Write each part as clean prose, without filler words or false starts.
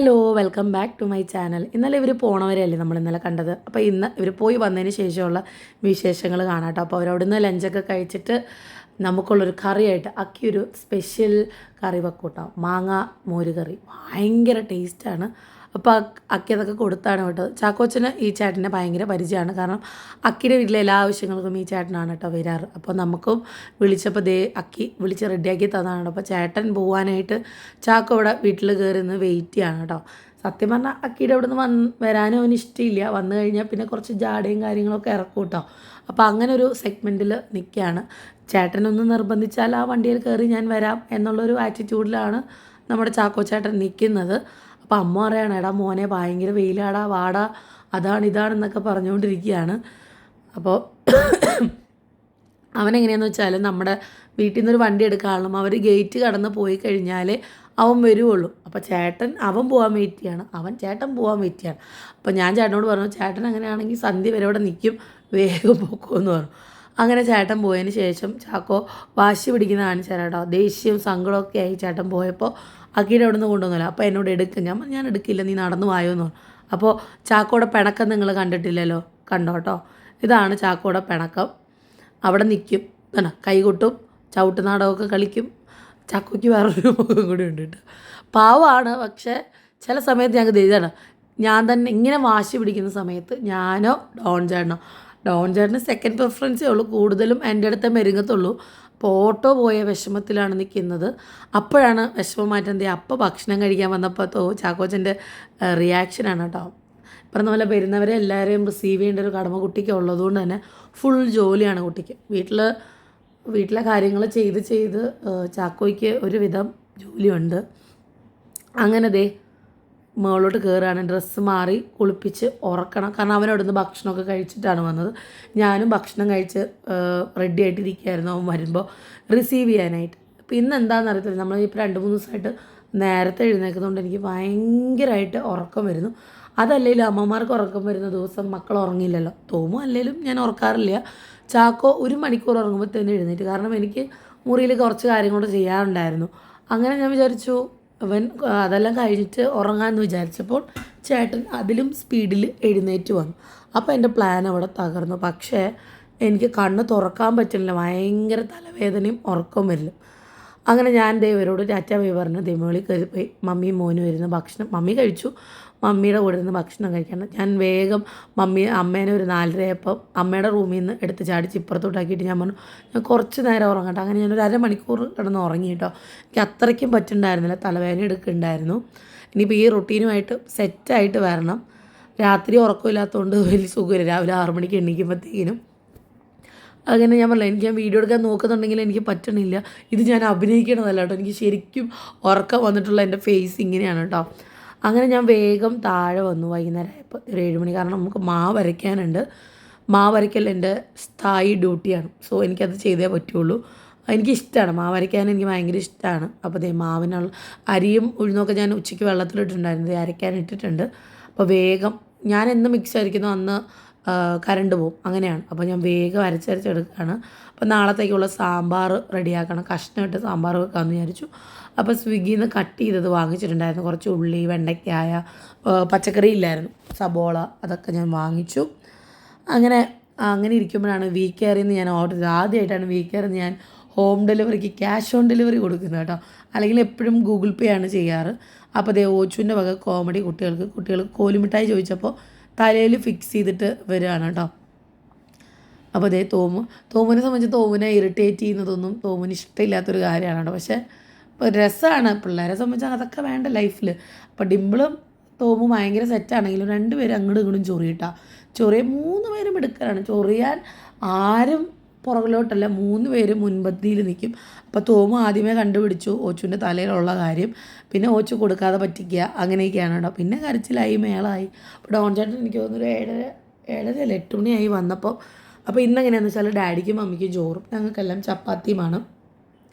Hello welcome back to my channel. ഇന്നലെ ഇവർ പോണവരെയല്ലേ നമ്മൾ ഇന്നലെ കണ്ടത്. അപ്പോൾ ഇന്ന് ഇവർ പോയി വന്നതിന് ശേഷമുള്ള വിശേഷങ്ങൾ കാണാം കേട്ടോ. അപ്പോൾ അവരവിടുന്ന് ലഞ്ചൊക്കെ കഴിച്ചിട്ട് നമുക്കുള്ളൊരു കറിയായിട്ട് അക്കിയൊരു സ്പെഷ്യൽ കറി വെക്കും കേട്ടോ. മാങ്ങ മോര് കറി ഭയങ്കര ടേസ്റ്റാണ്. അപ്പോൾ അക്കി അതൊക്കെ കൊടുത്താണ് കേട്ടോ. ചാക്കോച്ചന് ഈ ചേട്ടനെ ഭയങ്കര പരിചയമാണ്. കാരണം അക്കിയുടെ വീട്ടിലെ എല്ലാ ആവശ്യങ്ങൾക്കും ഈ ചേട്ടനാണ് കേട്ടോ വരാറ്. അപ്പോൾ നമുക്കും വിളിച്ചപ്പോൾ അക്കി വിളിച്ച് റെഡിയാക്കി തന്നതാണ്. അപ്പോൾ ചേട്ടൻ പോകാനായിട്ട് ചാക്കോ ഇവിടെ വീട്ടിൽ കയറി നിന്ന് വെയിറ്റ് ചെയ്യാണ് കേട്ടോ. സത്യം പറഞ്ഞാൽ അക്കിയുടെ അവിടെ നിന്ന് വരാനും അവന് ഇഷ്ടമില്ല. വന്നു കഴിഞ്ഞാൽ പിന്നെ കുറച്ച് ജാടയും കാര്യങ്ങളൊക്കെ ഇറക്കും കേട്ടോ. അപ്പോൾ അങ്ങനെ ഒരു സെഗ്മെൻറ്റിൽ നിൽക്കുകയാണ്. ചേട്ടനൊന്ന് നിർബന്ധിച്ചാൽ ആ വണ്ടിയിൽ കയറി ഞാൻ വരാം എന്നുള്ളൊരു ആറ്റിറ്റ്യൂഡിലാണ് നമ്മുടെ ചാക്കോ ചേട്ടൻ നിൽക്കുന്നത്. അപ്പോൾ അമ്മ പറയാണ്, എടാ മോനെ ഭയങ്കര വെയിലാടാ, വാടാ, ഇതാണെന്നൊക്കെ പറഞ്ഞുകൊണ്ടിരിക്കുകയാണ്. അപ്പോൾ അവനെങ്ങനെയാണെന്ന് വെച്ചാൽ നമ്മുടെ വീട്ടിൽ നിന്നൊരു വണ്ടി എടുക്കാനും അവർ ഗേറ്റ് കടന്ന് പോയി കഴിഞ്ഞാൽ അവൻ വരുവുള്ളൂ. അപ്പോൾ അവൻ പോകാൻ വെയിറ്റ് ചെയ്യാണ്, ചേട്ടൻ പോകാൻ വെയിറ്റ് ചെയ്യാണ്. അപ്പോൾ ഞാൻ ചേട്ടനോട് പറഞ്ഞു, ചേട്ടൻ അങ്ങനെയാണെങ്കിൽ സന്ധ്യ വരെ ഇവിടെ നിൽക്കും, വേഗം പോക്കുമെന്ന് പറഞ്ഞു. അങ്ങനെ ചേട്ടൻ പോയതിന് ശേഷം ചാക്കോ വാശി പിടിക്കുന്ന കാണിച്ചാൽ കേട്ടോ. ദേഷ്യവും സങ്കടമൊക്കെ ആയി ചേട്ടൻ പോയപ്പോൾ അക്കീടെ അവിടെ നിന്ന് കൊണ്ടുവന്നില്ല. അപ്പോൾ എന്നോട് എടുക്കും. ഞാൻ എടുക്കില്ല, നീ നടന്നു വായോ എന്ന് പറഞ്ഞു. അപ്പോൾ ചാക്കോയുടെ പിണക്കം നിങ്ങൾ കണ്ടിട്ടില്ലല്ലോ, കണ്ടോ കേട്ടോ. ഇതാണ് ചാക്കോയുടെ പിണക്കം. അവിടെ നിൽക്കും, കൈകൊട്ടും ചവിട്ട് നാടകമൊക്കെ കളിക്കും. ചാക്കോയ്ക്ക് വേറൊരു മുഖം കൂടി ഉണ്ട് കേട്ടോ. പാവമാണ്, പക്ഷേ ചില സമയത്ത് ഞങ്ങൾക്ക് ദേഷ്യമാണ്. ഞാൻ തന്നെ ഇങ്ങനെ വാശി പിടിക്കുന്ന സമയത്ത് ഞാനോ ഡോൺ ചേട്ടന് സെക്കൻഡ് പ്രിഫറൻസേ ഉള്ളൂ, കൂടുതലും എൻ്റെ അടുത്തേ മെരുങ്ങത്തുള്ളൂ. അപ്പോൾ ഓട്ടോ പോയ വിഷമത്തിലാണ് നിൽക്കുന്നത്. അപ്പോഴാണ് വിഷമം മാറ്റേണ്ടത്. അപ്പോൾ ഭക്ഷണം കഴിക്കാൻ വന്നപ്പോൾ ചാക്കോച്ചൻ്റെ റിയാക്ഷനാണ് കേട്ടോ. പറഞ്ഞ പോലെ വരുന്നവരെ എല്ലാവരെയും റിസീവ് ചെയ്യേണ്ട ഒരു കടമ കുട്ടിക്ക് ഉള്ളതുകൊണ്ട് തന്നെ ഫുൾ ജോലിയാണ് കുട്ടിക്ക്. വീട്ടിലെ കാര്യങ്ങൾ ചെയ്ത് ചാക്കോയ്ക്ക് ഒരുവിധം ജോലിയുണ്ട്. അങ്ങനെ മുകളിലോട്ട് കയറുകയാണ്. ഡ്രസ്സ് മാറി കുളിപ്പിച്ച് ഉറക്കണം. കാരണം അവനവിടെ നിന്ന് ഭക്ഷണമൊക്കെ കഴിച്ചിട്ടാണ് വന്നത്. ഞാനും ഭക്ഷണം കഴിച്ച് റെഡി ആയിട്ടിരിക്കുകയായിരുന്നു അവൻ വരുമ്പോൾ റിസീവ് ചെയ്യാനായിട്ട്. അപ്പോൾ ഇന്ന് എന്താണെന്ന് അറിയത്തില്ല, നമ്മളിപ്പോൾ 2-3 ദിവസമായിട്ട് നേരത്തെ എഴുന്നേൽക്കുന്നതുകൊണ്ട് എനിക്ക് ഭയങ്കരമായിട്ട് ഉറക്കം വരുന്നു. അതല്ലെങ്കിലും അമ്മമാർക്ക് ഉറക്കം വരുന്ന ദിവസം മക്കൾ ഉറങ്ങില്ലല്ലോ. അല്ലെങ്കിലും ഞാൻ ഉറക്കാറില്ല. ചാക്കോ 1 മണിക്കൂർ ഉറങ്ങുമ്പോൾ തന്നെ എഴുന്നേറ്റ്. കാരണം എനിക്ക് മുറിയിൽ കുറച്ച് കാര്യങ്ങളോട് ചെയ്യാറുണ്ടായിരുന്നു. അങ്ങനെ ഞാൻ വിചാരിച്ചു അവൻ അതെല്ലാം കഴിഞ്ഞിട്ട് ഉറങ്ങാമെന്ന് വിചാരിച്ചപ്പോൾ ചേട്ടൻ അതിലും സ്പീഡിൽ എഴുന്നേറ്റ് വന്നു. അപ്പോൾ എൻ്റെ പ്ലാൻ അവിടെ തകർന്നു. പക്ഷേ എനിക്ക് കണ്ണ് തുറക്കാൻ പറ്റില്ല, ഭയങ്കര തലവേദനയും ഉറക്കം വരില്ല. അങ്ങനെ ഞാൻ ഇവരോട് ടാറ്റ പോയി പറഞ്ഞു മുകളിൽ കയറി പോയി മമ്മിയും മോനും വരുന്ന ഭക്ഷണം മമ്മി കഴിച്ചു. മമ്മിയുടെ കൂടെ ഇരുന്ന് ഭക്ഷണം കഴിക്കണം. ഞാൻ വേഗം അമ്മേനെ ഒരു 4:30 അമ്മയുടെ റൂമിൽ നിന്ന് എടുത്ത് ചാടിച്ച് ഇപ്പുറത്തോട്ടാക്കിയിട്ട് ഞാൻ പറഞ്ഞു, ഞാൻ കുറച്ച് നേരം ഉറങ്ങട്ടെ. അങ്ങനെ ഞാനൊരു 1/2 മണിക്കൂർ കിടന്ന് ഉറങ്ങി കേട്ടോ. എനിക്ക് അത്രയ്ക്കും പറ്റുന്നുണ്ടായിരുന്നില്ല, തലവേദന എടുക്കുന്നുണ്ടായിരുന്നു. ഇനിയിപ്പോൾ ഈ റൊട്ടീനുമായിട്ട് സെറ്റായിട്ട് വരണം. രാത്രി ഉറക്കമില്ലാത്തതുകൊണ്ട് വലിയ സുഖമില്ല. രാവിലെ 6 മണിക്ക് എണീക്കുമ്പോഴത്തേക്കിനും അങ്ങനെ ഞാൻ പറഞ്ഞില്ല, എനിക്ക് വീഡിയോ എടുക്കാൻ നോക്കുന്നുണ്ടെങ്കിൽ എനിക്ക് പറ്റണില്ല. ഇത് ഞാൻ അഭിനയിക്കണതല്ല കേട്ടോ, എനിക്ക് ശരിക്കും ഉറക്കം വന്നിട്ടുള്ള എൻ്റെ ഫേസ് ഇങ്ങനെയാണ് കേട്ടോ. അങ്ങനെ ഞാൻ വേഗം താഴെ വന്നു വൈകുന്നേരം ആയപ്പോൾ ഒരു 7 മണി. കാരണം നമുക്ക് മാവ് അരയ്ക്കാനുണ്ട്. മാവ് അരയ്ക്കൽ എൻ്റെ സ്ഥായി ഡ്യൂട്ടിയാണ്. സോ എനിക്കത് ചെയ്തേ പറ്റുള്ളൂ. എനിക്കിഷ്ടമാണ് മാവ് അരയ്ക്കാൻ, എനിക്ക് ഭയങ്കര ഇഷ്ടമാണ്. അപ്പോൾ മാവിനുള്ള അരിയും ഉഴുന്നൊക്കെ ഞാൻ ഉച്ചയ്ക്ക് വെള്ളത്തിലിട്ടിട്ടുണ്ടായിരുന്നു, അരയ്ക്കാൻ ഇട്ടിട്ടുണ്ട്. അപ്പോൾ വേഗം ഞാൻ എന്ന് മിക്സ് അരിക്കുന്നു അന്ന് കറണ്ട് പോവും, അങ്ങനെയാണ്. അപ്പോൾ ഞാൻ വേഗം അരച്ചെടുക്കുകയാണ്. അപ്പോൾ നാളത്തേക്കുള്ള സാമ്പാർ റെഡിയാക്കണം. കഷ്ണമിട്ട് സാമ്പാർ വെക്കാമെന്ന് വിചാരിച്ചു. അപ്പോൾ സ്വിഗ്ഗിയിൽ നിന്ന് കട്ട് ചെയ്തത് വാങ്ങിച്ചിട്ടുണ്ടായിരുന്നു. കുറച്ച് ഉള്ളി, വെണ്ടയ്ക്കായ, പച്ചക്കറി ഇല്ലായിരുന്നു, സബോള, അതൊക്കെ ഞാൻ വാങ്ങിച്ചു. അങ്ങനെ ഇരിക്കുമ്പോഴാണ് കെയറിൽ നിന്ന് ഞാൻ ഓർഡർ ചെയ്തത്. ആദ്യമായിട്ടാണ് കെയറിൽ നിന്ന് ഞാൻ ഹോം ഡെലിവറിക്ക് ക്യാഷ് ഓൺ ഡെലിവറി കൊടുക്കുന്നത് കേട്ടോ. അല്ലെങ്കിൽ എപ്പോഴും ഗൂഗിൾ പേ ആണ് ചെയ്യാറ്. അപ്പോൾ ഓച്ചുവിൻ്റെ വക കോമഡി കുട്ടികൾ കോലുമിഠായി ചോദിച്ചപ്പോൾ തലയിൽ ഫിക്സ് ചെയ്തിട്ട് വരികയാണ് കേട്ടോ. അപ്പോൾ തോമുവിനെ സംബന്ധിച്ച് തോമുവിനെ ഇറിറ്റേറ്റ് ചെയ്യുന്നതൊന്നും തോമുവിന് ഇഷ്ടമില്ലാത്തൊരു കാര്യമാണ് കേട്ടോ. പക്ഷേ ഇപ്പോൾ രസമാണ്, പിള്ളേരെ സംബന്ധിച്ച് അതൊക്കെ വേണ്ട ലൈഫിൽ. അപ്പോൾ ഡിമ്പിളും തോമും ഭയങ്കര സെറ്റാണെങ്കിലും 2 പേരും അങ്ങോട്ടും ഇങ്ങോട്ടും ചൊറിയാൻ 3 പേരും എടുക്കലാണ്. ചൊറിയാൻ ആരും പുറകിലോട്ടല്ല, 3 പേരും മുൻപന്തിയിൽ നിൽക്കും. അപ്പോൾ തോമു ആദ്യമേ കണ്ടുപിടിച്ചു ഓച്ചുവിൻ്റെ തലയിലുള്ള കാര്യം. പിന്നെ ഓച്ചു കൊടുക്കാതെ പറ്റിക്കുക, അങ്ങനെയൊക്കെയാണ് കേട്ടോ. പിന്നെ കരച്ചിലായി, മേളായി. അപ്പോൾ ഡോൺ ചേട്ടൻ എനിക്ക് തോന്നുന്നു 7:30 8 മണിയായി വന്നപ്പോൾ. അപ്പോൾ ഇന്നെങ്ങനെയാണെന്ന് വെച്ചാൽ ഡാഡിക്കും മമ്മിക്കും ചോറും ഞങ്ങൾക്കെല്ലാം ചപ്പാത്തിയുമാണ്.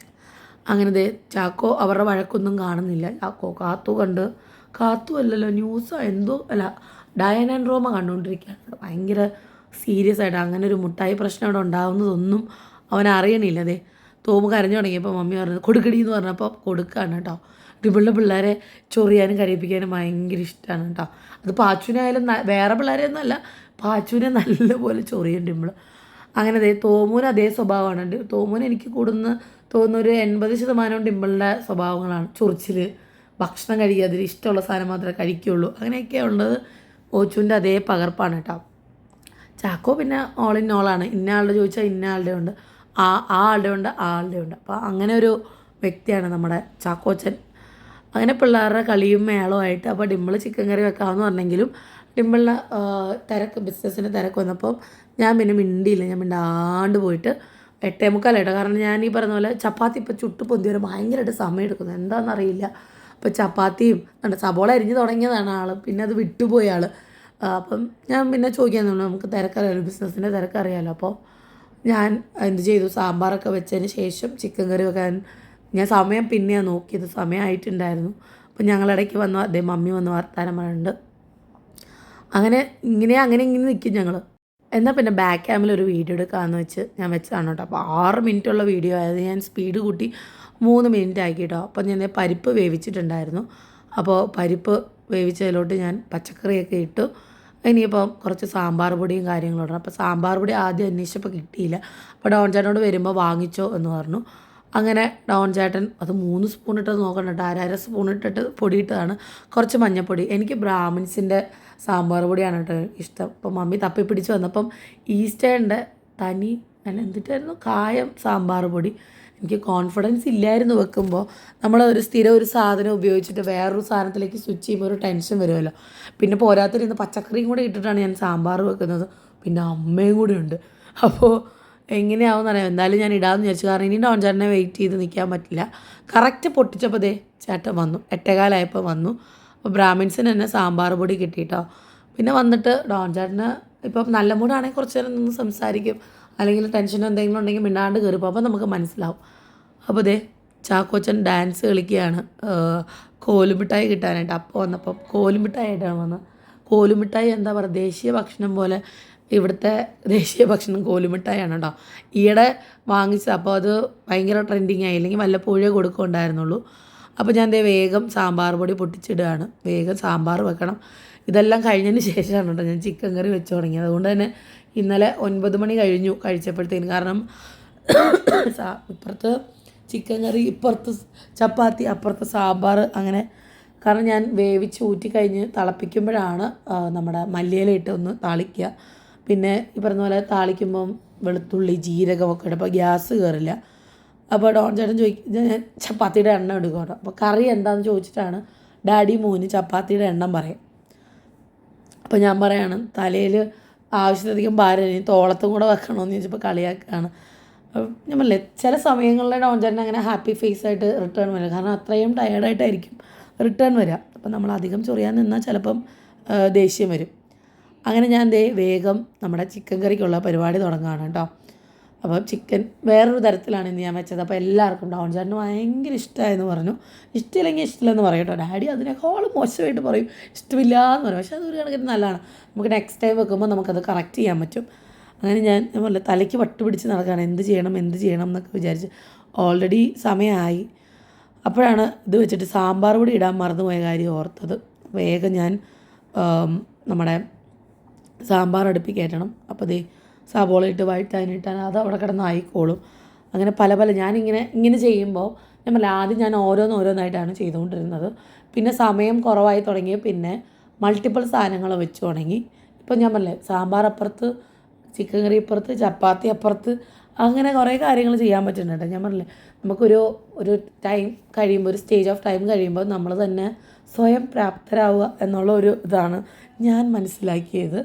അങ്ങനെ ചാക്കോ അവരുടെ വഴക്കൊന്നും കാണുന്നില്ല. ചാക്കോ കാത്തു അല്ലല്ലോ, ന്യൂസ് എന്തോ അല്ല, ഡയൻ ആൻഡ് റോമ കണ്ടുകൊണ്ടിരിക്കുകയാണ്. ഭയങ്കര സീരിയസ് ആയിട്ട് അങ്ങനെ ഒരു മുട്ടായി പ്രശ്നം അവിടെ ഉണ്ടാകുന്നതൊന്നും അവൻ അറിയണില്ല. തോമു കരഞ്ഞു തുടങ്ങിയപ്പോൾ മമ്മി പറഞ്ഞു കൊടുക്കടി എന്ന് പറഞ്ഞപ്പോൾ കൊടുക്കുകയാണ് കേട്ടോ. ഡിമ്പിളിൻ്റെ പിള്ളേരെ ചൊറിയാനും കരയിപ്പിക്കാനും ഭയങ്കര ഇഷ്ടമാണ് കേട്ടോ. അത് പാച്ചുവിനായാലും വേറെ പിള്ളേരെയൊന്നും അല്ല, പാച്ചുവിനെ നല്ലപോലെ ചൊറിയും ഡിമ്പിൾ. അങ്ങനെ തോമൂന് അതേ സ്വഭാവമാണ്. തോമൂന് എനിക്ക് തോന്നുന്ന ഒരു 80% ഡിമ്പിളിൻ്റെ സ്വഭാവങ്ങളാണ്. ചൊറിച്ചിൽ, ഭക്ഷണം കഴിക്കുക, അതിൽ ഇഷ്ടമുള്ള സാധനം മാത്രമേ കഴിക്കുകയുള്ളൂ, അങ്ങനെയൊക്കെ ഉള്ളത് ഓച്ചുവിൻ്റെ അതേ പകർപ്പാണ് കേട്ടോ. ചാക്കോ പിന്നെ ഓൾ ഇൻ ഓളാണ്. ഇന്ന ആളുടെ ചോദിച്ചാൽ ഇന്ന ആളുടെ ഉണ്ട്, ആ ആളുടെ ഉണ്ട്, ആ ആളുടെ ഉണ്ട്. അപ്പോൾ അങ്ങനെ ഒരു വ്യക്തിയാണ് നമ്മുടെ ചാക്കോച്ചൻ. അങ്ങനെ പിള്ളേരുടെ കളിയും മേളമായിട്ട് അപ്പോൾ ഡിമ്പിൾ ചിക്കൻ കറി വെക്കാമെന്ന് പറഞ്ഞെങ്കിലും ഡിമ്പിളിന് ബിസിനസ്സിൻ്റെ തിരക്ക് വന്നപ്പോൾ ഞാൻ പിന്നെ മിണ്ടിയില്ല. ഞാൻ മിണ്ടാണ്ട് പോയിട്ട് 8:45 കാരണം ഞാൻ ഈ പറഞ്ഞ പോലെ ചപ്പാത്തി ഇപ്പോൾ ചുട്ട് പൊന്തി വരെ ഭയങ്കരമായിട്ട് സമയം എടുക്കുന്നു, എന്താണെന്നറിയില്ല. അപ്പോൾ ചപ്പാത്തിയും സബോള അരിഞ്ഞ് തുടങ്ങിയതാണ് ആൾ, പിന്നെ അത് വിട്ടുപോയ ആൾ. അപ്പം ഞാൻ പിന്നെ ചോദിക്കാൻ തോന്നുന്നു, നമുക്ക് തിരക്കറിയാമല്ലോ, ബിസിനസ്സിൻ്റെ തിരക്കറിയാമല്ലോ. അപ്പോൾ ഞാൻ എന്ത് ചെയ്തു, സാമ്പാറൊക്കെ വെച്ചതിന് ശേഷം ചിക്കൻ കറി വെക്കാൻ ഞാൻ സമയം പിന്നെയാണ് നോക്കിയത്, സമയമായിട്ടുണ്ടായിരുന്നു. അപ്പം ഞങ്ങളിടയ്ക്ക് വന്നു അതേ മമ്മി വന്ന് വർത്താനം പറയുന്നുണ്ട്. അങ്ങനെ ഇങ്ങനെ നിൽക്കും ഞങ്ങൾ. എന്നാൽ പിന്നെ ബാക്ക് ക്യാമിൽ ഒരു വീഡിയോ എടുക്കാമെന്ന് വെച്ച് ഞാൻ വെച്ചതാണ് കേട്ടോ. അപ്പോൾ 6 മിനിറ്റുള്ള വീഡിയോ ആയത് ഞാൻ സ്പീഡ് കൂട്ടി 3 മിനിറ്റ് ആക്കി കേട്ടോ. അപ്പോൾ ഞാൻ പരിപ്പ് വേവിച്ചിട്ടുണ്ടായിരുന്നു. അപ്പോൾ പരിപ്പ് വേവിച്ചതിലോട്ട് ഞാൻ പച്ചക്കറിയൊക്കെ ഇട്ടു. ഇനിയിപ്പോൾ കുറച്ച് സാമ്പാർ പൊടിയും കാര്യങ്ങളും ഇടണം. അപ്പോൾ സാമ്പാർ പൊടി ആദ്യം അന്വേഷിച്ചപ്പോൾ കിട്ടിയില്ല. അപ്പോൾ ഡോൺ ചേട്ടനോട് വരുമ്പോൾ വാങ്ങിച്ചോ എന്ന് പറഞ്ഞു. അങ്ങനെ ഡോൺ ചേട്ടൻ അത് 3 സ്പൂൺ ഇട്ടത് നോക്കണം കേട്ടോ. 1/2 സ്പൂൺ ഇട്ടിട്ട് പൊടിയിട്ടതാണ്. കുറച്ച് മഞ്ഞൾപ്പൊടി. എനിക്ക് ബ്രാഹ്മിൻസിൻ്റെ സാമ്പാർ പൊടിയാണ് കേട്ടോ ഇഷ്ടം. അപ്പോൾ മമ്മി തപ്പിപ്പിടിച്ച് വന്നപ്പം ഈസ്റ്റേണിൻ്റെ തനി എന്തിട്ടായിരുന്നു കായം സാമ്പാർ പൊടി. എനിക്ക് കോൺഫിഡൻസ് ഇല്ലായിരുന്നു വെക്കുമ്പോൾ. നമ്മൾ ഒരു സാധനം ഉപയോഗിച്ചിട്ട് വേറൊരു സാധനത്തിലേക്ക് സ്വിച്ച് ചെയ്യുമ്പോൾ ഒരു ടെൻഷൻ വരുമല്ലോ. പിന്നെ പോരാത്തിരുന്ന് പച്ചക്കറിയും കൂടി ഇട്ടിട്ടാണ് ഞാൻ സാമ്പാർ വെക്കുന്നത്. പിന്നെ അമ്മയും കൂടി ഉണ്ട്. അപ്പോൾ എങ്ങനെയാവുമെന്ന് അറിയാം. എന്തായാലും ഞാൻ ഇടാമെന്ന് വിചാരിച്ചു, കാരണം ഇനി ഡോൺ ചേട്ടനെ വെയിറ്റ് ചെയ്ത് നിൽക്കാൻ പറ്റില്ല. കറക്റ്റ് പൊട്ടിച്ചപ്പോൾ ചേട്ടൻ വന്നു, 8:15 വന്നു. അപ്പോൾ ബ്രാഹ്മിൻസിന് തന്നെ സാമ്പാർ പൊടി കിട്ടിയിട്ടോ. പിന്നെ വന്നിട്ട് ഡോൺ ചേട്ടന് ഇപ്പം നല്ല മൂടാണെങ്കിൽ കുറച്ച് നേരം നിന്ന് സംസാരിക്കും, അല്ലെങ്കിൽ ടെൻഷനോ എന്തെങ്കിലും ഉണ്ടെങ്കിൽ മിണ്ടാണ്ട് കയറിപ്പോൾ അപ്പോൾ നമുക്ക് മനസ്സിലാവും. അപ്പോൾ ചാക്കോച്ചൻ ഡാൻസ് കളിക്കുകയാണ് കോലുമിഠായി കിട്ടാനായിട്ട്. അപ്പോൾ വന്നപ്പം കോലുമിഠായിട്ടാണ് വന്നത്. കോലുമിഠായി എന്താ പറയുക, ദേശീയ ഭക്ഷണം പോലെ ഇവിടുത്തെ ദേശീയ ഭക്ഷണം കോലുമിഠായാണ് കേട്ടോ. ഈയിടെ വാങ്ങിച്ചത്, അപ്പോൾ അത് ഭയങ്കര ട്രെൻഡിങ് ആയി, അല്ലെങ്കിൽ വല്ലപ്പോഴേ കൊടുക്കുന്നുണ്ടായിരുന്നുള്ളൂ. അപ്പോൾ ഞാൻ വേഗം സാമ്പാർ പൊടി പൊട്ടിച്ചിടുകയാണ്. വേഗം സാമ്പാർ വെക്കണം. ഇതെല്ലാം കഴിഞ്ഞതിന് ശേഷമാണ് കേട്ടോ ഞാൻ ചിക്കൻ കറി വെച്ച് തുടങ്ങിയത്. അതുകൊണ്ട് തന്നെ ഇന്നലെ 9 മണി കഴിഞ്ഞു കഴിച്ചപ്പോഴത്തേന്. കാരണം ഇപ്പുറത്ത് ചിക്കൻ കറി, ഇപ്പുറത്ത് ചപ്പാത്തി, അപ്പുറത്ത് സാമ്പാർ, അങ്ങനെ. കാരണം ഞാൻ വേവിച്ച് ഊറ്റിക്കഴിഞ്ഞ് തിളപ്പിക്കുമ്പോഴാണ് നമ്മുടെ മല്ലിയില ഇട്ട് ഒന്ന് താളിക്കുക. പിന്നെ ഈ പറഞ്ഞ പോലെ താളിക്കുമ്പം വെളുത്തുള്ളി ജീരകമൊക്കെ ഇടും, അപ്പോൾ ഗ്യാസ് കയറില്ല. അപ്പോൾ ഡോൺ ചേട്ടൻ ഞാൻ ചപ്പാത്തിയുടെ എണ്ണം എടുക്കും കേട്ടോ. അപ്പോൾ കറി എന്താണെന്ന് ചോദിച്ചിട്ടാണ് ഡാഡി മോന് ചപ്പാത്തിയുടെ എണ്ണം പറയും. അപ്പോൾ ഞാൻ പറയാണ് തലയിൽ ആവശ്യത്തിലധികം ഭാരം, ഇനി തോളത്തും കൂടെ വെക്കണമെന്ന് ചോദിച്ചപ്പോൾ കളിയാക്കുകയാണ്. ഞാൻ പറഞ്ഞില്ലേ, ചില സമയങ്ങളിൽ ഡോൺ ചേട്ടൻ അങ്ങനെ ഹാപ്പി ഫേസ് ആയിട്ട് റിട്ടേൺ വരിക, കാരണം അത്രയും ടയേർഡായിട്ടായിരിക്കും റിട്ടേൺ വരിക. അപ്പം നമ്മൾ അധികം ചൊറിയാൻ നിന്നാൽ ചിലപ്പം ദേഷ്യം വരും. അങ്ങനെ ഞാൻ വേഗം നമ്മുടെ ചിക്കൻ കറിക്കുള്ള പരിപാടി തുടങ്ങുകയാണ് കേട്ടോ. അപ്പോൾ ചിക്കൻ വേറൊരു തരത്തിലാണ് ഇന്ന് ഞാൻ വെച്ചത്. അപ്പോൾ എല്ലാവർക്കും ഡോൺ ചേട്ടന് ഭയങ്കര ഇഷ്ടമായെന്ന് പറഞ്ഞു. ഇഷ്ടമില്ലെങ്കിൽ ഇഷ്ടമില്ലെന്ന് പറയും കേട്ടോ. ഡാഡി അതിനേക്കാളും മോശമായിട്ട് പറയും, ഇഷ്ടമില്ല എന്ന് പറയും. പക്ഷേ അതൊരു കണക്കിന് നല്ലതാണ്. നമുക്ക് നെക്സ്റ്റ് ടൈം വെക്കുമ്പോൾ നമുക്കത് കറക്റ്റ് ചെയ്യാൻ പറ്റും. അങ്ങനെ ഞാൻ പറഞ്ഞില്ല, തലയ്ക്ക് പട്ട് പിടിച്ച് നടക്കുകയാണ്, എന്ത് ചെയ്യണം എന്നൊക്കെ വിചാരിച്ച്. ഓൾറെഡി സമയമായി. അപ്പോഴാണ് ഇത് വെച്ചിട്ട് സാമ്പാർ പൊടി ഇടാൻ മറന്നുപോയ കാര്യം ഓർത്തത്. വേഗം ഞാൻ നമ്മുടെ സാമ്പാർ അടുപ്പിൽ കയറ്റണം. അപ്പോൾ സബോള ഇട്ട് വഴറ്റാനിട്ടാൽ അത് അവിടെ കിടന്ന് ആയിക്കോളും. അങ്ങനെ പല ഞാനിങ്ങനെ ചെയ്യുമ്പോൾ ആദ്യം ഞാൻ ഓരോന്നായിട്ടാണ് ചെയ്തുകൊണ്ടിരുന്നത്. പിന്നെ സമയം കുറവായി തുടങ്ങി, പിന്നെ മൾട്ടിപ്പിൾ സാധനങ്ങൾ വെച്ച് തുടങ്ങി. ഇപ്പം ഞാൻ പറഞ്ഞില്ലേ, സാമ്പാർ അപ്പുറത്ത്, ചിക്കൻ കറി അപ്പുറത്ത്, ചപ്പാത്തി അപ്പുറത്ത്, അങ്ങനെ കുറേ കാര്യങ്ങൾ ചെയ്യാൻ പറ്റുന്നുണ്ട്. ഞാൻ പറഞ്ഞില്ലേ, നമുക്കൊരു ടൈം കഴിയുമ്പോൾ, ഒരു സ്റ്റേജ് ഓഫ് ടൈം കഴിയുമ്പോൾ നമ്മൾ തന്നെ സ്വയം പ്രാപ്തരാവുക എന്നുള്ള ഒരു ഇതാണ് ഞാൻ മനസ്സിലാക്കിയത്.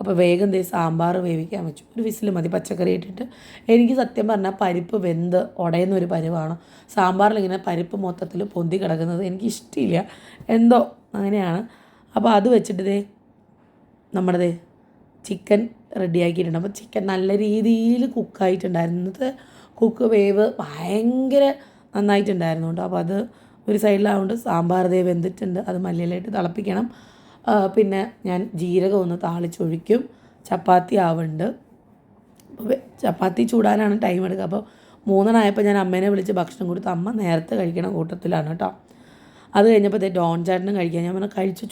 അപ്പോൾ വേഗം സാമ്പാർ വേവിക്കാൻ വെച്ചു. ഒരു വിസിൽ മതി പച്ചക്കറി ഇട്ടിട്ട്. എനിക്ക് സത്യം പറഞ്ഞാൽ പരിപ്പ് വെന്ത് ഉടയുന്നൊരു പരിവാണ്. സാമ്പാറിൽ ഇങ്ങനെ പരിപ്പ് മൊത്തത്തിൽ പൊന്തി കിടക്കുന്നത് എനിക്കിഷ്ടമില്ല, എന്തോ അങ്ങനെയാണ്. അപ്പോൾ അത് വെച്ചിട്ട് നമ്മുടെ ചിക്കൻ റെഡിയാക്കിയിട്ടുണ്ട്. അപ്പോൾ ചിക്കൻ നല്ല രീതിയിൽ കുക്കായിട്ടുണ്ടായിരുന്നു. ഇന്നത്തെ കുക്ക് വേവ് ഭയങ്കര നന്നായിട്ടുണ്ടായിരുന്നു കേട്ടോ. അപ്പോൾ അത് ഒരു സൈഡിലാവുകൊണ്ട് സാമ്പാർ വെന്തിട്ടുണ്ട്. അത് മല്ലിയിലായിട്ട് തിളപ്പിക്കണം. പിന്നെ ഞാൻ ജീരകം ഒന്ന് താളിച്ചൊഴിക്കും. ചപ്പാത്തി ആവുന്നുണ്ട്. ചപ്പാത്തി ചൂടാനാണ് ടൈം എടുക്കുക. അപ്പോൾ 3:00 ഞാൻ അമ്മേനെ വിളിച്ച് ഭക്ഷണം കൊടുത്ത്, അമ്മ നേരത്തെ കഴിക്കണ കൂട്ടത്തിലാണ് കേട്ടോ. അത് കഴിഞ്ഞപ്പോൾ ഡോൺ ചേട്ടനും കഴിക്കാൻ ഞാൻ പറഞ്ഞു കഴിച്ച്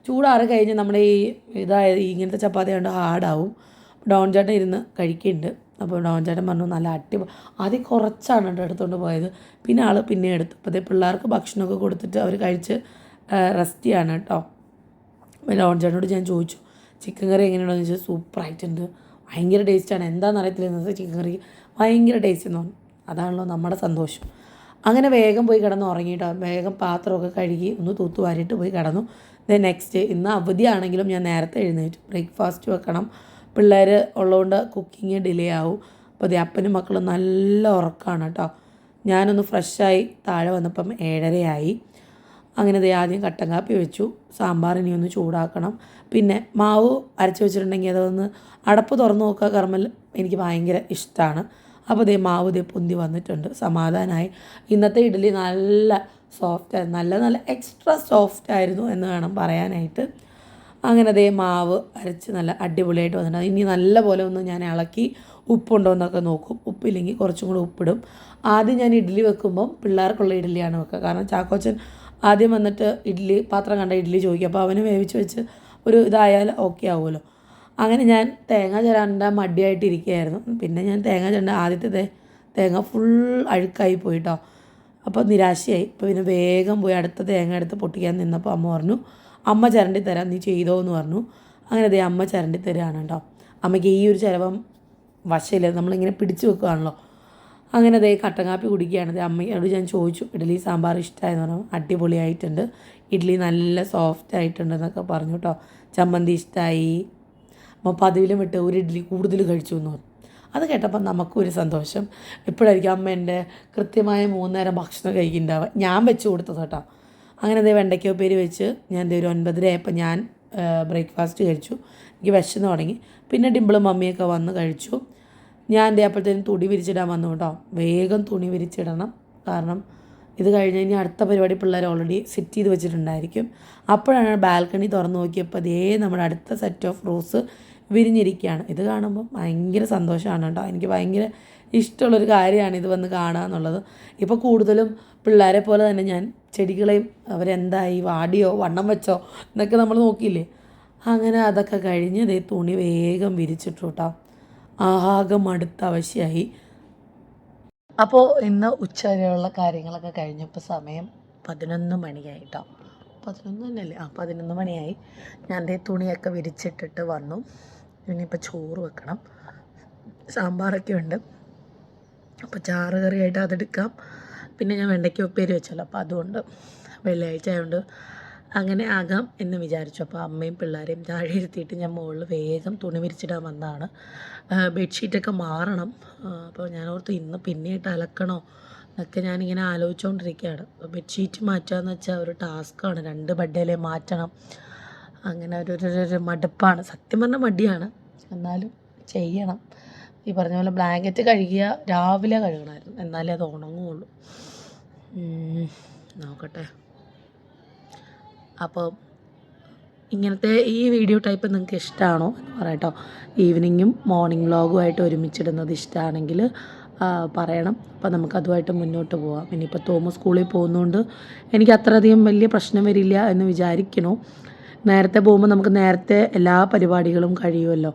ചൂടാറി കഴിഞ്ഞ് നമ്മുടെ ഈ ഇതായത് ഇങ്ങനത്തെ ചപ്പാത്തി കൊണ്ട് ഹാർഡാവും. ഡോൺ ചേട്ടൻ ഇരുന്ന് കഴിക്കുന്നുണ്ട്. അപ്പോൾ ഡോൺ ചേട്ടൻ പറഞ്ഞു നല്ല ആദ്യം കുറച്ചാണ് കേട്ടോ എടുത്തുകൊണ്ട് പോയത്. പിന്നെ ആൾ പിന്നെ എടുത്തു. അപ്പോൾ പിള്ളേർക്ക് ഭക്ഷണമൊക്കെ കൊടുത്തിട്ട് അവർ കഴിച്ച് റെസ്റ്റ് ചെയ്യാണ് കേട്ടോ. ഡോൺ ചേട്ടനോട് ഞാൻ ചോദിച്ചു ചിക്കൻ കറി എങ്ങനെയാണെന്ന് ചോദിച്ചാൽ സൂപ്പറായിട്ടുണ്ട്, ഭയങ്കര ടേസ്റ്റാണ്, എന്താണെന്ന് അറിയത്തില്ല ഇന്നത്തെ ചിക്കൻ കറി ഭയങ്കര ടേസ്റ്റ് എന്ന് പറഞ്ഞു. അതാണല്ലോ നമ്മുടെ സന്തോഷം. അങ്ങനെ വേഗം പോയി കിടന്ന് ഉറങ്ങിയിട്ടോ. വേഗം പാത്രമൊക്കെ കഴുകി ഒന്ന് തൂത്ത് വാരിയിട്ട് പോയി കിടന്നു. നെക്സ്റ്റ് ഇന്ന് അവധിയാണെങ്കിലും ഞാൻ നേരത്തെ എഴുന്നേറ്റു. ബ്രേക്ക്ഫാസ്റ്റ് വെക്കണം, പിള്ളേർ ഉള്ളതുകൊണ്ട് കുക്കിങ് ഡിലേ ആവും. അപ്പോൾ അപ്പനും മക്കളും നല്ല ഉറക്കമാണ് കേട്ടോ. ഞാനൊന്ന് ഫ്രഷായി താഴെ വന്നപ്പം 7:30 അങ്ങനെ ആദ്യം കട്ടൻ കാപ്പി വെച്ചു. സാമ്പാർ ഇനി ഒന്ന് ചൂടാക്കണം. പിന്നെ മാവ് അരച്ച് വെച്ചിട്ടുണ്ടെങ്കിൽ അതൊന്ന് അടപ്പ് തുറന്ന് നോക്കുക കർമ്മൽ എനിക്ക് ഭയങ്കര ഇഷ്ടമാണ്. അപ്പോൾ മാവ് പൊന്തി വന്നിട്ടുണ്ട്, സമാധാനമായി. ഇന്നത്തെ ഇഡ്ഡലി നല്ല സോഫ്റ്റായിരുന്നു, നല്ല എക്സ്ട്രാ സോഫ്റ്റായിരുന്നു എന്ന് വേണം പറയാനായിട്ട്. അങ്ങനെ മാവ് അരച്ച് നല്ല അടിപൊളിയായിട്ട് വന്നിട്ടുണ്ട്. ഇനി നല്ല പോലെ ഒന്ന് ഞാൻ ഇളക്കി ഉപ്പുണ്ടോ എന്നൊക്കെ നോക്കും. ഉപ്പില്ലെങ്കിൽ കുറച്ചും കൂടെ ഉപ്പിടും. ആദ്യം ഞാൻ ഇഡ്ഡലി വെക്കുമ്പം പിള്ളേർക്കുള്ള ഇഡ്ഡലിയാണ് വെക്കുക. കാരണം ചാക്കോച്ചൻ ആദ്യം വന്നിട്ട് ഇഡ്ഡലി പാത്രം കണ്ട ഇഡ്ഡലി ചോദിക്കും. അപ്പോൾ അവന് വേവിച്ച് വെച്ച് ഒരു ഇതായാൽ ഓക്കെ ആവുമല്ലോ. അങ്ങനെ ഞാൻ തേങ്ങ ചിരണ്ട മടിയായിട്ടിരിക്കുകയായിരുന്നു. പിന്നെ ഞാൻ തേങ്ങ ചിരണ്ട ആദ്യത്തെ തേങ്ങ ഫുൾ അഴുക്കായി പോയിട്ടോ. അപ്പോൾ നിരാശയായി. അപ്പോൾ പിന്നെ വേഗം പോയി അടുത്ത തേങ്ങ എടുത്ത് പൊട്ടിക്കാൻ നിന്നപ്പോൾ അമ്മ പറഞ്ഞു അമ്മ ചിരണ്ടി തരാം, നീ ചെയ്തോ എന്ന് പറഞ്ഞു. അങ്ങനെ അമ്മ ചിരണ്ടി തരാണ് കേട്ടോ. അമ്മയ്ക്ക് ഈ ഒരു ചിലവം വശമില്ല, നമ്മളിങ്ങനെ പിടിച്ച് വെക്കുകയാണല്ലോ. അങ്ങനെ കട്ടൻ കാപ്പി കുടിക്കുകയാണ്. അമ്മയോട് ഞാൻ ചോദിച്ചു ഇഡ്ഡലി സാമ്പാർ ഇഷ്ടമായെന്ന് പറഞ്ഞു. അടിപൊളിയായിട്ടുണ്ട്, ഇഡ്ഡലി നല്ല സോഫ്റ്റ് ആയിട്ടുണ്ടെന്നൊക്കെ പറഞ്ഞു കേട്ടോ. ചമ്മന്തി ഇഷ്ടമായി. അമ്മ പതിവിലും വിട്ട് ഒരു ഇഡ്ഡലി കൂടുതൽ കഴിച്ചു എന്ന് പറഞ്ഞു. അത് കേട്ടപ്പോൾ നമുക്കൊരു സന്തോഷം. എപ്പോഴായിരിക്കും അമ്മ എൻ്റെ കൃത്യമായ 3 നേരം ഭക്ഷണം കഴിക്കുന്നുണ്ടാവുക. ഞാൻ വെച്ച് കൊടുത്തത് കേട്ടോ. അങ്ങനെ വെണ്ടയ്ക്ക ഉപ്പേരി വെച്ച് ഞാൻ ഒരു 9:30 ആയപ്പോൾ ഞാൻ ബ്രേക്ക്ഫാസ്റ്റ് കഴിച്ചു. എനിക്ക് വിശന്ന് തുടങ്ങി. പിന്നെ ഡിമ്പിളും മമ്മിയൊക്കെ വന്ന് കഴിച്ചു. ഞാൻ അപ്പോഴത്തേനും തുണി വിരിച്ചിടാൻ വന്നു കേട്ടോ. വേഗം തുണി വിരിച്ചിടണം, കാരണം ഇത് കഴിഞ്ഞ് കഴിഞ്ഞാൽ അടുത്ത പരിപാടി പിള്ളേർ ഓൾറെഡി സെറ്റ് ചെയ്ത് വെച്ചിട്ടുണ്ടായിരിക്കും. അപ്പോഴാണ് ബാൽക്കണി തുറന്ന് നോക്കിയപ്പോൾ നമ്മുടെ അടുത്ത സെറ്റ് ഓഫ് റോസ് വിരിഞ്ഞിരിക്കുകയാണ്. ഇത് കാണുമ്പോൾ ഭയങ്കര സന്തോഷമാണ് കേട്ടോ. എനിക്ക് ഭയങ്കര ഇഷ്ടമുള്ളൊരു കാര്യമാണ് ഇത് വന്ന് കാണുക എന്നുള്ളത്. ഇപ്പോൾ കൂടുതലും പിള്ളേരെ പോലെ തന്നെ ഞാൻ ചെടികളെയും അവരെന്തായി വാടിയോ വണ്ണം വെച്ചോ എന്നൊക്കെ നമ്മൾ നോക്കിയില്ലേ. അങ്ങനെ അതൊക്കെ കഴിഞ്ഞ് തുണി വേഗം വിരിച്ചിട്ടു കേട്ടോ. ആകെ മടുത്ത ആവശ്യമായി. അപ്പോൾ ഇന്ന് ഉച്ചവരെയുള്ള കാര്യങ്ങളൊക്കെ കഴിഞ്ഞപ്പോൾ സമയം 11 മണിയായി കേട്ടോ. 11 തന്നെയല്ലേ? 11 മണിയായി. ഞാൻ തുണിയൊക്കെ വിരിച്ചിട്ടിട്ട് വന്നു. ഇനിയിപ്പോൾ ചോറ് വെക്കണം, സാമ്പാറൊക്കെ ഉണ്ട്. അപ്പോൾ ചാറ് കറിയായിട്ട് അതെടുക്കാം. പിന്നെ ഞാൻ വെണ്ടയ്ക്ക ഉപ്പേരി വെച്ചല്ലോ, അപ്പോൾ അതുകൊണ്ട് വെള്ളിയാഴ്ച ആയതുകൊണ്ട് അങ്ങനെ ആകാം എന്ന് വിചാരിച്ചു. അപ്പോൾ അമ്മയും പിള്ളേരെയും താഴെ ഇരുത്തിയിട്ട് ഞാൻ മുകളിൽ വേഗം തുണി വിരിച്ചിടാൻ വന്നതാണ്. ബെഡ്ഷീറ്റൊക്കെ മാറണം. അപ്പോൾ ഞാൻ ഓർത്തു ഇന്ന് പിന്നെയിട്ട് അലക്കണോ എന്നൊക്കെ ഞാനിങ്ങനെ ആലോചിച്ചുകൊണ്ടിരിക്കുകയാണ്. ബെഡ്ഷീറ്റ് മാറ്റുകയെന്ന് വെച്ചാൽ ഒരു ടാസ്ക്കാണ്. 2 ബെഡേലേ മാറ്റണം. അങ്ങനെ ഒരു മടുപ്പാണ്. സത്യം പറഞ്ഞാൽ മടിയാണ്, എന്നാലും ചെയ്യണം. ഈ പറഞ്ഞ പോലെ ബ്ലാങ്കറ്റ് കഴുകിയ രാവിലെ കഴുകണമായിരുന്നു, എന്നാലേ അത് ഉണങ്ങുകയുള്ളൂ. നോക്കട്ടെ. അപ്പോൾ ഇങ്ങനത്തെ ഈ വീഡിയോ ടൈപ്പ് നിങ്ങൾക്ക് ഇഷ്ടമാണോ എന്ന് പറയട്ടോ. ഈവനിങ്ങും മോർണിംഗ് വ്ളോഗുമായിട്ട് ഒരുമിച്ചിടുന്നത് ഇഷ്ടമാണെങ്കിൽ പറയണം. അപ്പോൾ നമുക്കതുമായിട്ട് മുന്നോട്ട് പോകാം. ഇനിയിപ്പോൾ തോമസ് സ്കൂളിൽ പോകുന്നതുകൊണ്ട് എനിക്ക് അത്രയധികം വലിയ പ്രശ്നം വരില്ല എന്ന് വിചാരിക്കണു. നേരത്തെ പോകുമ്പോൾ നമുക്ക് നേരത്തെ എല്ലാ പരിപാടികളും കഴിയുമല്ലോ.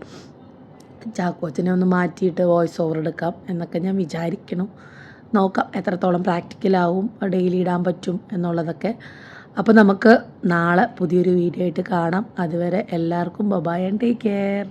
ചാക്കോച്ചനെ ഒന്ന് മാറ്റിയിട്ട് വോയിസ് ഓവർ എടുക്കാം എന്നൊക്കെ ഞാൻ വിചാരിക്കണം. നോക്കാം എത്രത്തോളം പ്രാക്ടിക്കലാവും, ഡെയിലി ഇടാൻ പറ്റും എന്നുള്ളതൊക്കെ. അപ്പോൾ നമുക്ക് നാളെ പുതിയൊരു വീഡിയോ ആയിട്ട് കാണാം. അതുവരെ എല്ലാവർക്കും ബൈ ആൻഡ് ടേക്ക് കെയർ.